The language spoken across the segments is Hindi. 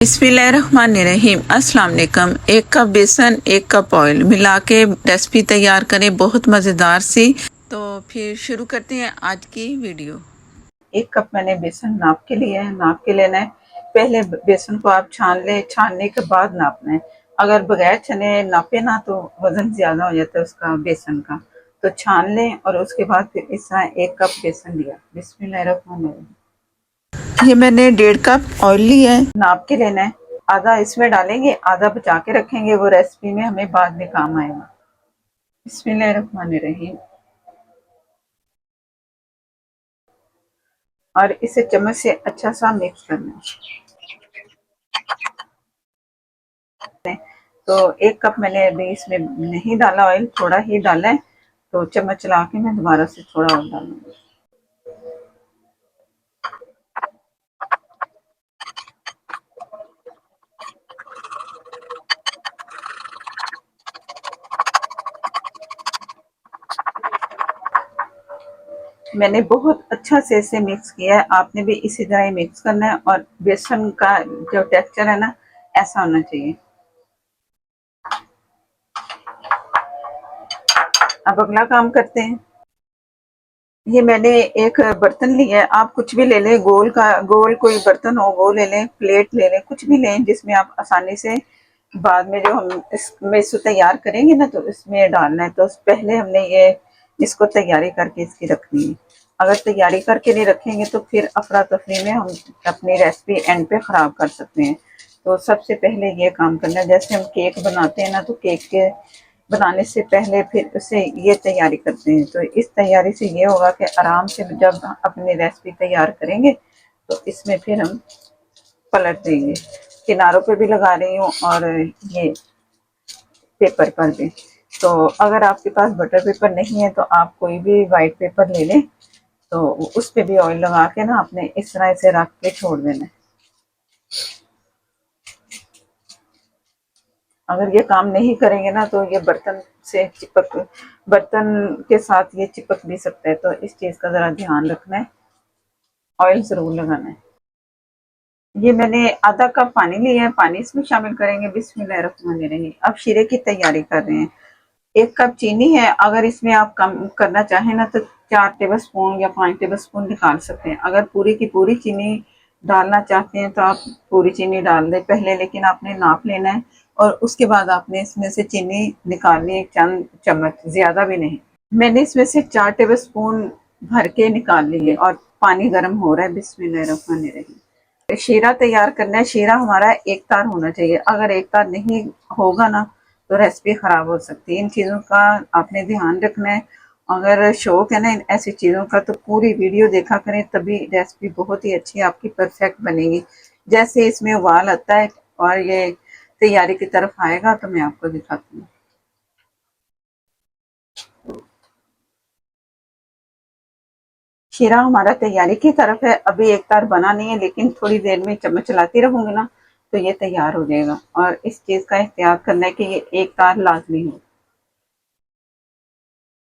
बिस्मिल्लाहिर्रहमानिर्रहीम। अस्सलाम वालेकुम। 1 कप बेसन 1 कप ऑयल मिला के रेसिपी तैयार करें, बहुत मज़ेदार सी। तो फिर शुरू करते हैं आज की वीडियो। 1 कप मैंने बेसन नाप के लिया है, नाप के लेना है। पहले बेसन को आप छान लें, छानने के बाद नापना है। अगर बगैर छने नापे ना तो वजन ज्यादा हो जाता है उसका बेसन का। तो छान लें और उसके बाद फिर इस तरह 1 कप बेसन लिया। बिस्मिल्लाहिर्रहमानिर्रहीम। ये मैंने 1.5 कप ऑयल लिया है, नाप के लेना है। आधा इसमें डालेंगे, आधा बचा के रखेंगे, वो रेसिपी में हमें बाद में काम आएगा। बिस्मिल्लाहिर्रहमानिर्रहीम। और इसे चम्मच से अच्छा सा मिक्स करना है। तो 1 कप मैंने अभी इसमें नहीं डाला ऑयल, थोड़ा ही डाला है। तो चम्मच चला के मैं दोबारा से थोड़ा और डालूंगी। मैंने बहुत अच्छा से इसे मिक्स किया है, आपने भी इसी तरह ही मिक्स करना है। और बेसन का जो टेक्सचर है ना, ऐसा होना चाहिए। अब अगला काम करते हैं। ये मैंने एक बर्तन लिया है, आप कुछ भी ले लें, गोल का, गोल कोई बर्तन हो वो ले लें, प्लेट ले लें, कुछ भी लें जिसमें आप आसानी से बाद में जो हम इसमें इसको तैयार करेंगे ना तो इसमें डालना है। तो पहले हमने ये इसको तैयारी करके इसकी रखनी है। अगर तैयारी करके नहीं रखेंगे तो फिर अफरा तफरी में हम अपनी रेसिपी एंड पे ख़राब कर सकते हैं। तो सबसे पहले ये काम करना है। जैसे हम केक बनाते हैं ना, तो केक के बनाने से पहले फिर उसे ये तैयारी करते हैं। तो इस तैयारी से ये होगा कि आराम से जब अपनी रेसिपी तैयार करेंगे तो इसमें फिर हम पलट देंगे। किनारों पे भी लगा रही हूँ और ये पेपर पर भी। तो अगर आपके पास बटर पेपर नहीं है तो आप कोई भी वाइट पेपर ले लें, तो उस पे भी ऑयल लगा के ना अपने इस तरह से रख के छोड़ देना है। अगर ये काम नहीं करेंगे ना तो ये बर्तन से चिपक, बर्तन के साथ ये चिपक भी सकता है। तो इस चीज़ का ज़रा ध्यान रखना है, ऑयल ज़रूर लगाना है। ये मैंने आधा कप पानी लिया है, पानी इसमें शामिल करेंगे। बिस्मिल्लाहिर्रहमानिर्रहीम। अब शीरे की तैयारी कर रहे हैं। 1 कप चीनी है, अगर इसमें आप कम करना चाहें ना तो 4 टेबल स्पून या 5 टेबल स्पून निकाल सकते हैं। अगर पूरी की पूरी चीनी डालना चाहते हैं तो आप पूरी चीनी डाल दें पहले, लेकिन आपने नाप लेना है और उसके बाद आपने इसमें से चीनी निकालनी है, चंद चम्मच, ज्यादा भी नहीं। मैंने इसमें से 4 टेबल स्पून भर के निकाल लिए और पानी गर्म हो रहा है। बिस्मिल्लाहिर्रहमानिर्रहीम। शीरा तैयार करना है। शीरा हमारा एक तार होना चाहिए, अगर एक तार नहीं होगा ना तो रेसिपी खराब हो सकती है। इन चीज़ों का आपने ध्यान रखना है। अगर शौक है ना इन ऐसी चीज़ों का तो पूरी वीडियो देखा करें, तभी रेसिपी बहुत ही अच्छी आपकी परफेक्ट बनेगी। जैसे इसमें उबाल आता है और ये तैयारी की तरफ आएगा तो मैं आपको दिखाती हूँ। शीरा हमारा तैयारी की तरफ है, अभी एक तार बना नहीं है, लेकिन थोड़ी देर में चम्मच चलाती रहूंगी ना तो ये तैयार हो जाएगा। और इस चीज़ का एहतियात करना है कि ये एक तार लाजमी हो।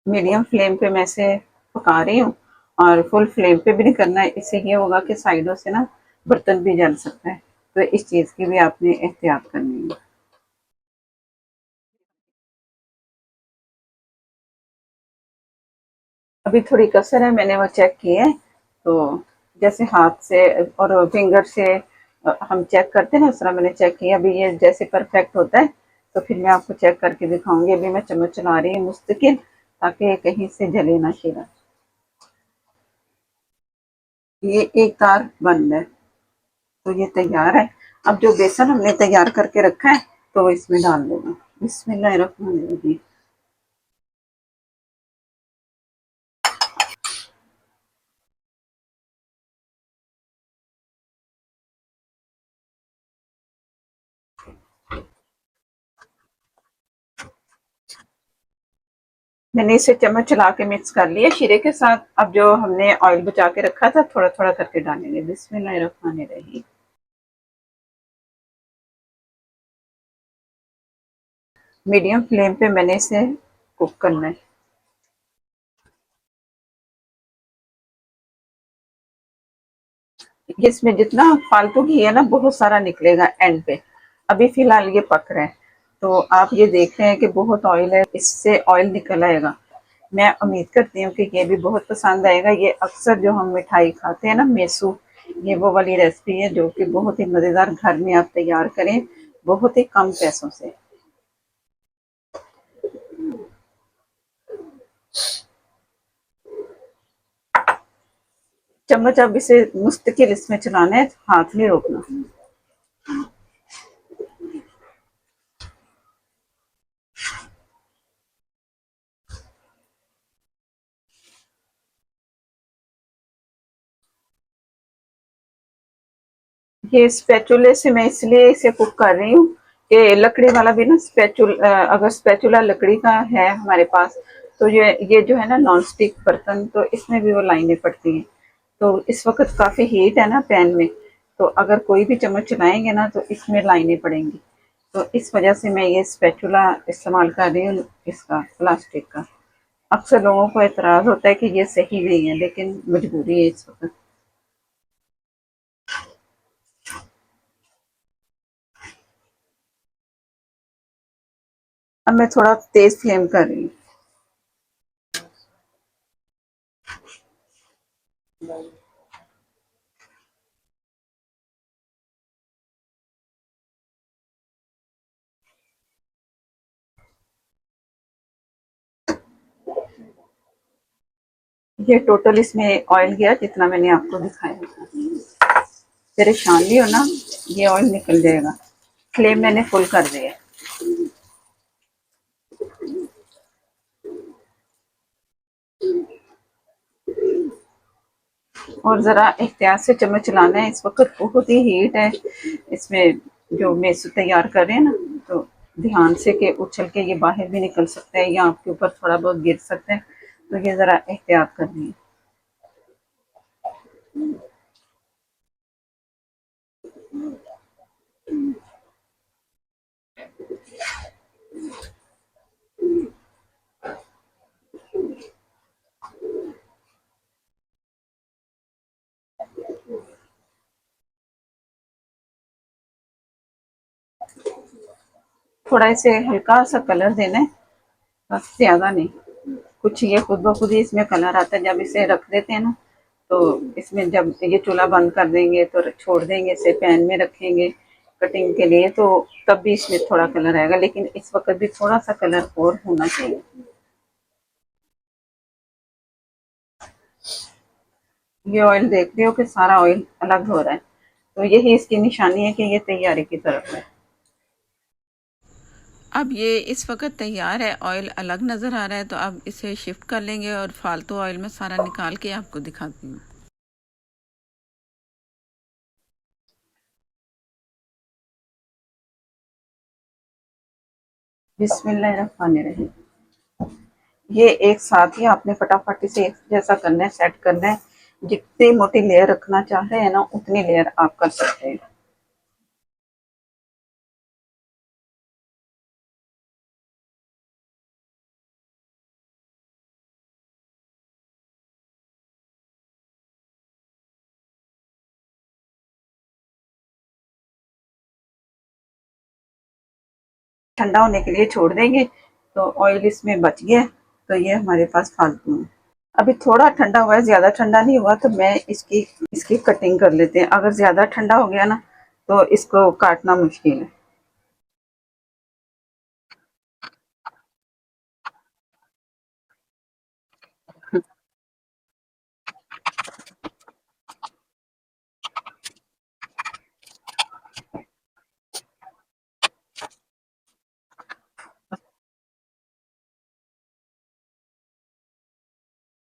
मीडियम फ्लेम पे मैं इसे पका रही हूँ और फुल फ्लेम पे भी नहीं करना है, इससे ये होगा कि साइडों से ना बर्तन भी जल सकता है। तो इस चीज़ की भी आपने एहतियात करनी है। अभी थोड़ी कसर है, मैंने वो चेक की है। तो जैसे हाथ से और फिंगर से हम चेक करते हैं ना, उस तरह मैंने चेक किया। अभी ये जैसे परफेक्ट होता है तो फिर मैं आपको चेक करके दिखाऊंगी। अभी मैं चम्मच चला रही हूँ मुस्तकिल, ताकि कहीं से जले ना शीरा। ये एक तार बंद है, तो ये तैयार है। अब जो बेसन हमने तैयार करके रखा है तो वो इसमें डाल देना। बिस्मिल्लाहिर्रहमानिर्रहीम। मैंने इसे चम्मच चला के मिक्स कर लिया शीरे के साथ। अब जो हमने ऑयल बचा के रखा था थोड़ा थोड़ा करके डालेंगे। बिस्मिल्लाहिर्रहमानिर्रहीम। मीडियम फ्लेम पे मैंने इसे कुक करना है। ये इसमें जितना फालतू घी है ना बहुत सारा निकलेगा एंड पे। अभी फिलहाल ये पक रहा है तो आप ये देख रहे हैं कि बहुत ऑयल है, इससे ऑयल निकल आएगा। मैं उम्मीद करती हूँ कि ये भी बहुत पसंद आएगा। ये अक्सर जो हम मिठाई खाते हैं ना मेसू, ये वो वाली रेसिपी है जो कि बहुत ही मज़ेदार घर में आप तैयार करें बहुत ही कम पैसों से। चम्मच अब इसे मुस्तकिल इसमें चलाना है, हाथ नहीं रोकना। ये स्पैचुले से मैं इसलिए इसे कुक कर रही हूँ कि लकड़ी वाला भी ना अगर स्पैचुला लकड़ी का है हमारे पास तो ये जो है ना नॉन स्टिक बर्तन, तो इसमें भी वो लाइनें पड़ती हैं। तो इस वक्त काफ़ी हीट है ना पैन में, तो अगर कोई भी चम्मच चलाएंगे ना तो इसमें लाइनें पड़ेंगी। तो इस वजह से मैं ये स्पैचुला इस्तेमाल कर रही हूँ, इसका प्लास्टिक का। अक्सर लोगों को एतराज़ होता है कि ये सही नहीं है, लेकिन मजबूरी है इस वक्त। अब मैं थोड़ा तेज फ्लेम कर रही हूँ। ये टोटल इसमें ऑयल गया जितना मैंने आपको दिखाया था। परेशान नहीं होना, ये ऑयल निकल जाएगा। फ्लेम मैंने फुल कर दिया है और ज़रा एहतियात से चम्मच चलाना है। इस वक्त बहुत ही हीट है इसमें जो मेसू तैयार कर रहे हैं ना, तो ध्यान से कि उछल के ये बाहर भी निकल सकता है या आपके ऊपर थोड़ा बहुत गिर सकता है, तो ये ज़रा एहतियात करनी है। थोड़ा इसे हल्का सा कलर देना है, बस ज़्यादा नहीं। कुछ ये खुद ब खुद ही इसमें कलर आता है। जब इसे रख देते हैं ना तो इसमें जब ये चूल्हा बंद कर देंगे तो छोड़ देंगे, इसे पैन में रखेंगे कटिंग के लिए, तो तब भी इसमें थोड़ा कलर आएगा, लेकिन इस वक्त भी थोड़ा सा कलर और होना चाहिए। ये ऑयल देख रहे हो कि सारा ऑयल अलग हो रहा है, तो यही इसकी निशानी है कि ये तैयारी की तरफ है। अब ये इस वक्त तैयार है, ऑयल अलग नज़र आ रहा है, तो अब इसे शिफ्ट कर लेंगे और फालतू ऑयल में सारा निकाल के आपको दिखाती हूँ। बिस्मिल्लाहिर्रहमानिर्रहीम। ये एक साथ ही आपने फटाफट इसे एक जैसा करना है, सेट करना है। जितनी मोटी लेयर रखना चाह रहे हैं ना उतनी लेयर आप कर सकते हैं। ठंडा होने के लिए छोड़ देंगे तो ऑयल इसमें बच गया, तो ये हमारे पास फालतू है। अभी थोड़ा ठंडा हुआ है, ज़्यादा ठंडा नहीं हुआ, तो मैं इसकी इसकी कटिंग कर लेते हैं। अगर ज़्यादा ठंडा हो गया ना तो इसको काटना मुश्किल है।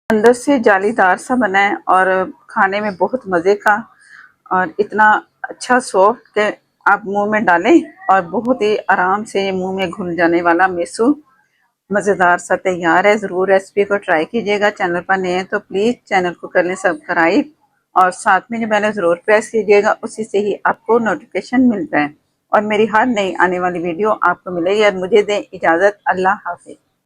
अंदर से जालीदार सा बना है और खाने में बहुत मज़े का, और इतना अच्छा सॉफ्ट कि आप मुंह में डालें और बहुत ही आराम से मुंह में घुल जाने वाला मेसू मज़ेदार सा तैयार है। ज़रूर रेसिपी को ट्राई कीजिएगा। चैनल पर नए हैं तो प्लीज़ चैनल को कर लें सब्सक्राइब और साथ में जो बेल ज़रूर प्रेस कीजिएगा, उसी से ही आपको नोटिफिकेशन मिलता है और मेरी हर नई आने वाली वीडियो आपको मिलेगी। और मुझे दें इजाज़त। अल्लाह हाफिज़।